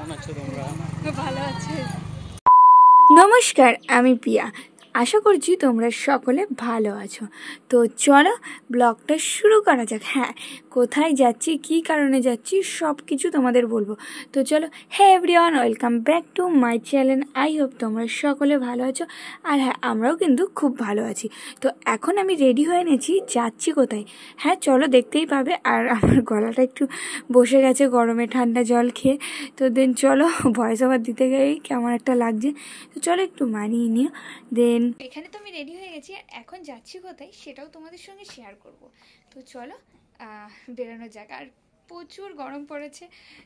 কেমন আছো তোমরা? ভালো আছে। নমস্কার, আমি পিয়া। আশা করছি তোমরা সকলে ভালো আছো। তো চলো ব্লগটা শুরু করা যাক। হ্যাঁ, কোথায় যাচ্ছি, কী কারণে যাচ্ছি, সব কিছু তোমাদের বলবো। তো চলো, হ্যাঁ everyone, welcome back to my channel. I hope তোমরা সকলে ভালো আছো। আর হ্যাঁ, আমরাও কিন্তু খুব ভালো আছি। তো এখন আমি রেডি হয়ে নিয়েছি, যাচ্ছি কোথায়। হ্যাঁ চলো, দেখতেই পাবে। আর আমার গলাটা একটু বসে গেছে গরমে ঠান্ডা জল খেয়ে। তো দেন চলো, ভয়েস ওভার দিতে গিয়েই কেমন একটা লাগছে। তো চলো একটু মানিয়ে নিও। দেন এখানে তো আমি রেডি হয়ে গেছি, আর এখন যাচ্ছি কোথায় সেটাও তোমাদের সঙ্গে শেয়ার করব। তো চলো বেরোনো যাক। আর প্রচুর গরম পড়েছে।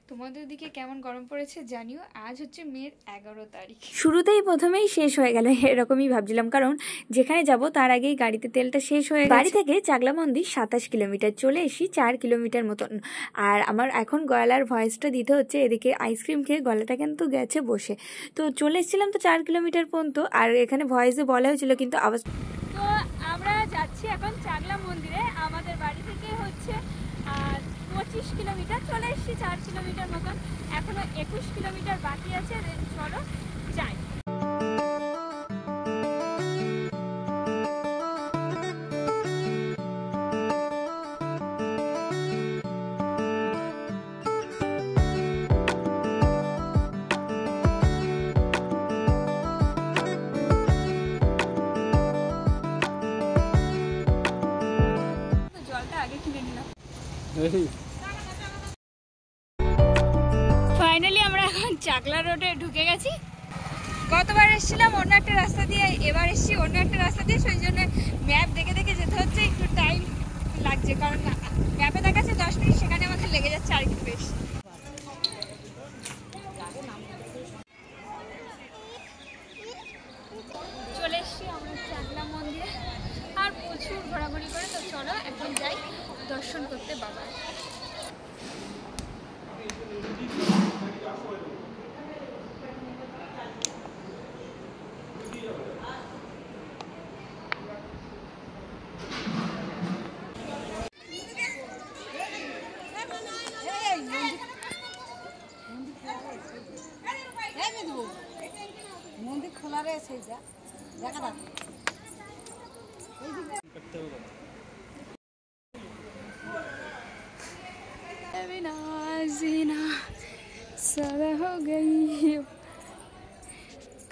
তোমাদের দিকে কেমন গরম পড়েছে জানিও। আজ হচ্ছে মের 11 তারিখ। শুরুতেই প্রথমেই শেষ হয়ে গেল, এরকমই ভাবছিলাম, কারণ যেখানে যাব তার আগেই গাড়িতে তেলটা শেষ হয়ে গেছে। বাড়ি থেকে চাকলা মন্দির 27 কিলোমিটার, চলে এসি 4 কিলোমিটার মতন। আর আমার এখন গলার ভয়েসটা দিতে হচ্ছে, এদিকে আইসক্রিম খেয়ে গলাটা কিন্তু গেছে বসে। তো চলে এসেছিলাম তো 4 কিলোমিটার পর্যন্ত, আর এখানে ভয়েসে বলা হয়েছিল কিন্তু আওয়াজ। তো আমরা যাচ্ছি এখন চাকলা মন্দিরে। আমাদের বাড়ি থেকে হচ্ছে 25 কিলোমিটার, চলে এসেছি 4 কিলোমিটার মতন। এখনো 21 কিলোমিটার বাকি আছে। চলো যাই। ফাইনালি আমরা এখন চাকলা রোডে ঢুকে গেছি। গতবার এসেছিলাম অন্য একটা রাস্তা দিয়ে, এবার এসেছি অন্য একটা রাস্তা দিয়ে। সেই জন্য ম্যাপ দেখে দেখে যেতে হচ্ছে, একটু টাইম লাগছে, কারণ ম্যাপে দেখাচ্ছে 10 মিনিট, সেখানে আমাদের লেগে যাচ্ছে আর একটু বেশি। চলে এসেছি আমরা চাকলা মন্দিরে, আর প্রচুর ঘোরাঘুরি করে। তো চলো এখন যাই দর্শন করতে বাবার। মন্দির খোলা রয়েছে, দেখা যাক।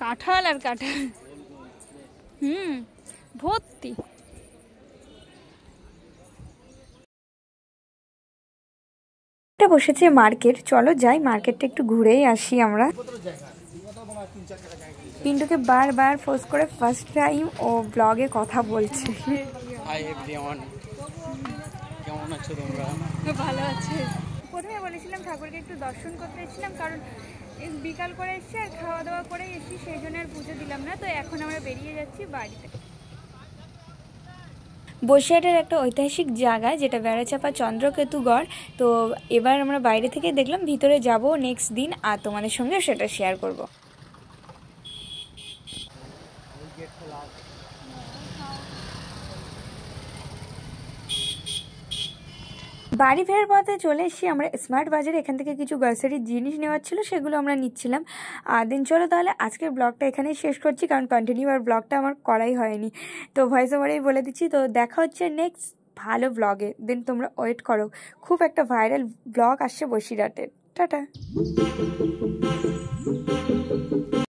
কাঁঠাল আর কাঁঠাল, ভর্তি। এটা বসেছে মার্কেট, চলো যাই মার্কেটটা একটু ঘুরেই আসি আমরা। পিন্টুকে বারবার ফোর্স করে ফার্স্ট টাইম ও ব্লগে কথা বলছে। হাই এভরিওয়ান, কেমন আছো তোমরা? ভালো আছে। প্রথমে বলেছিলাম ঠাকুরকে একটু দর্শন করতে এসেছিলাম, কারণ বিকাল করে এসছি আর খাওয়া দাওয়া করে এসছি, সেই জন্য আর পুজো দিলাম না। তো এখন আমরা বেরিয়ে যাচ্ছি বাড়িতে। বসিরহাটের একটা ঐতিহাসিক জায়গা, যেটা বেড়াচাপা চন্দ্রকেতুগড়। তো এবার আমরা বাইরে থেকে দেখলাম, ভিতরে যাব নেক্সট দিন, আর তোমাদের সঙ্গে সেটা শেয়ার করব। বাড়ি ফেরার পথে চলে এসেছি আমরা স্মার্ট বাজারে। এখান থেকে কিছু গ্রসারির জিনিস নেওয়ার ছিল, সেগুলো আমরা নিচ্ছিলাম। আর দিন চলো তাহলে আজকের ব্লগটা এখানেই শেষ করছি, কারণ কন্টিনিউ আর ব্লগটা আমার করাই হয়নি। তো ভয়েস ওভারেই বলে দিচ্ছি। তো দেখা হচ্ছে নেক্সট ভালো ব্লগে। দেন তোমরা ওয়েট করো, খুব একটা ভাইরাল ব্লগ আসছে বসিরহাটের। টাটা।